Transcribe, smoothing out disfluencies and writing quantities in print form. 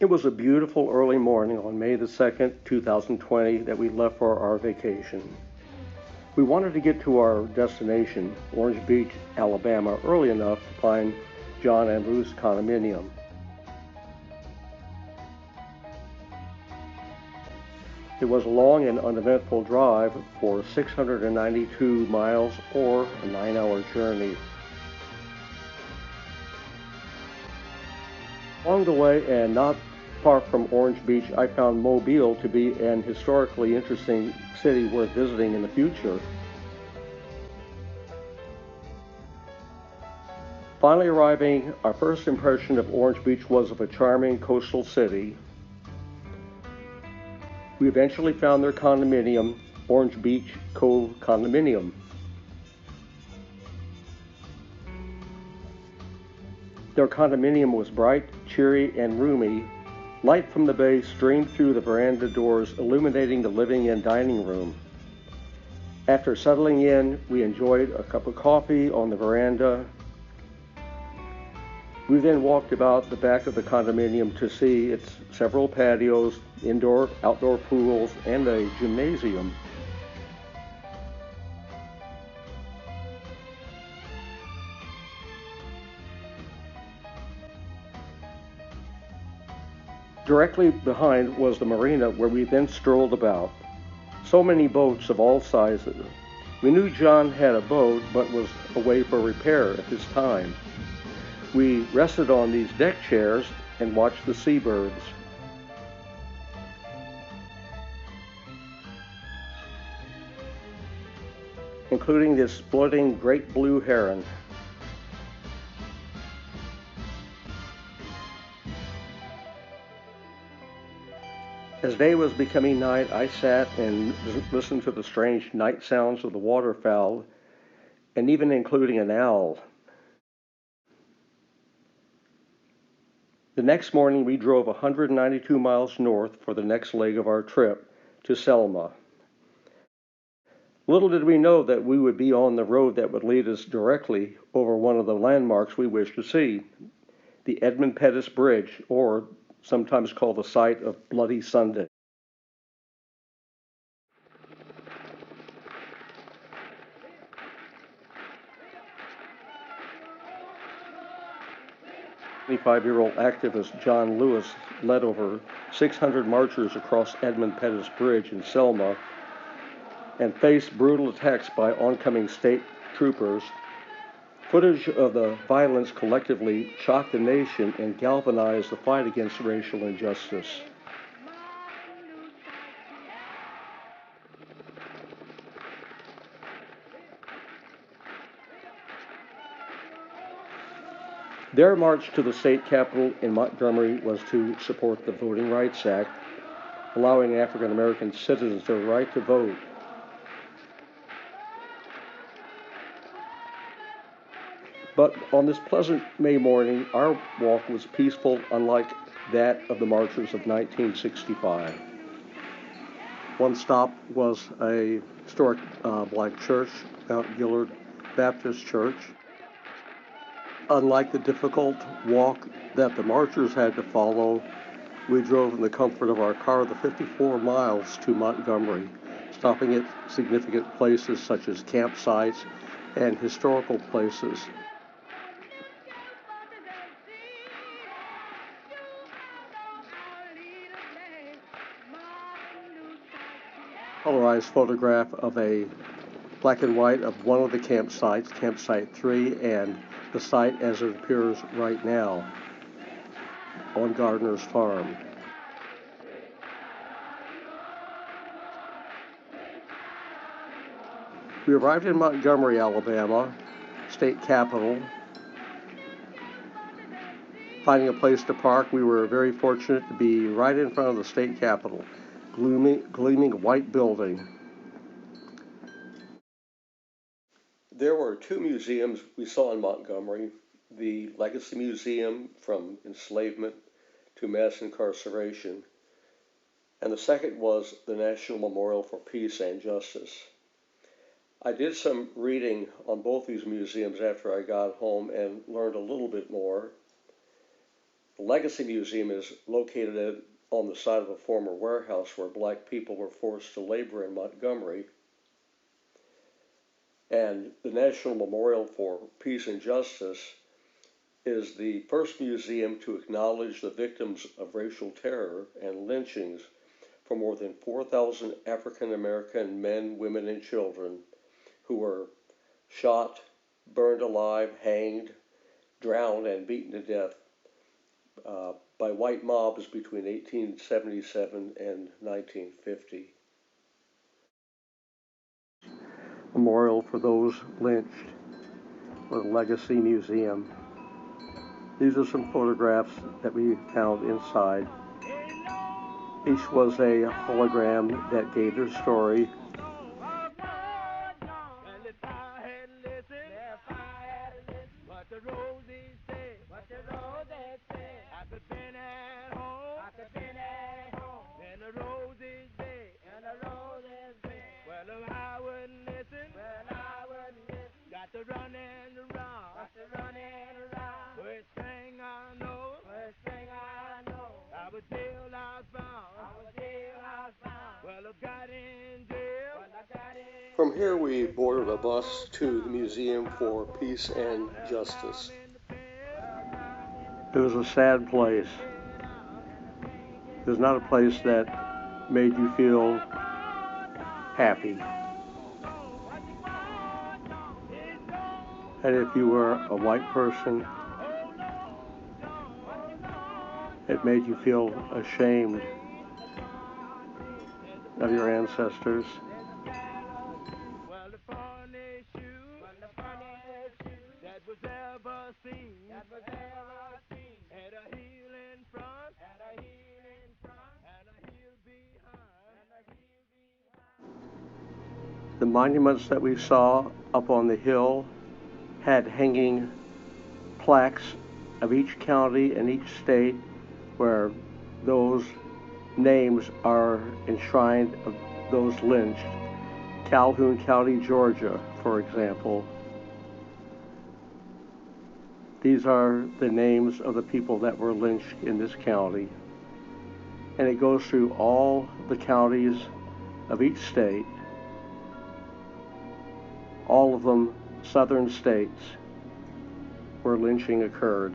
It was a beautiful early morning on May the 2nd, 2020, that we left for our vacation. We wanted to get to our destination, Orange Beach, Alabama, early enough to find John and Ruth's condominium. It was a long and uneventful drive for 692 miles or a 9-hour journey. Along the way, and not far from Orange Beach, I found Mobile to be an historically interesting city worth visiting in the future. Finally arriving, our first impression of Orange Beach was of a charming coastal city. We eventually found their condominium, Orange Beach Cove Condominium. Their condominium was bright, cheery, and roomy. Light from the bay streamed through the veranda doors, illuminating the living and dining room. After settling in, we enjoyed a cup of coffee on the veranda. We then walked about the back of the condominium to see its several patios, indoor, outdoor pools, and a gymnasium. Directly behind was the marina where we then strolled about. So many boats of all sizes. We knew John had a boat but was away for repair at this time. We rested on these deck chairs and watched the seabirds. Including this floating great blue heron. As day was becoming night, I sat and listened to the strange night sounds of the waterfowl, and even including an owl. The next morning, we drove 192 miles north for the next leg of our trip to Selma. Little did we know that we would be on the road that would lead us directly over one of the landmarks we wished to see, the Edmund Pettus Bridge, or sometimes called the site of Bloody Sunday. The 25-year-old activist John Lewis led over 600 marchers across Edmund Pettus Bridge in Selma and faced brutal attacks by oncoming state troopers. Footage of the violence collectively shocked the nation and galvanized the fight against racial injustice. Their march to the state capitol in Montgomery was to support the Voting Rights Act, allowing African American citizens the right to vote. But on this pleasant May morning, our walk was peaceful, unlike that of the marchers of 1965. One stop was a historic black church, Mount Gillard Baptist Church. Unlike the difficult walk that the marchers had to follow, we drove in the comfort of our car the 54 miles to Montgomery, stopping at significant places such as campsites and historical places. Polarized photograph of a black and white of one of the campsites, campsite 3, and the site as it appears right now on Gardner's Farm. We arrived in Montgomery, Alabama, state capital. Finding a place to park, we were very fortunate to be right in front of the state capitol, gleaming white building. There were two museums we saw in Montgomery, the Legacy Museum from enslavement to mass incarceration, and the second was the National Memorial for Peace and Justice. I did some reading on both these museums after I got home and learned a little bit more. The Legacy Museum is located on the site of a former warehouse where black people were forced to labor in Montgomery. And the National Memorial for Peace and Justice is the first museum to acknowledge the victims of racial terror and lynchings for more than 4,000 African American men, women, and children who were shot, burned alive, hanged, drowned, and beaten to death by white mobs between 1877 and 1950. Memorial for those lynched, or the Legacy Museum. These are some photographs that we found inside. Each was a hologram that gave their story. From here we boarded a bus to the Museum for Peace and Justice. It was a sad place. It was not a place that made you feel happy. And if you were a white person, it made you feel ashamed of your ancestors. The monuments that we saw up on the hill had hanging plaques of each county and each state where those names are enshrined of those lynched. Calhoun County, Georgia, for example. These are the names of the people that were lynched in this county. And it goes through all the counties of each state, all of them southern states where lynching occurred.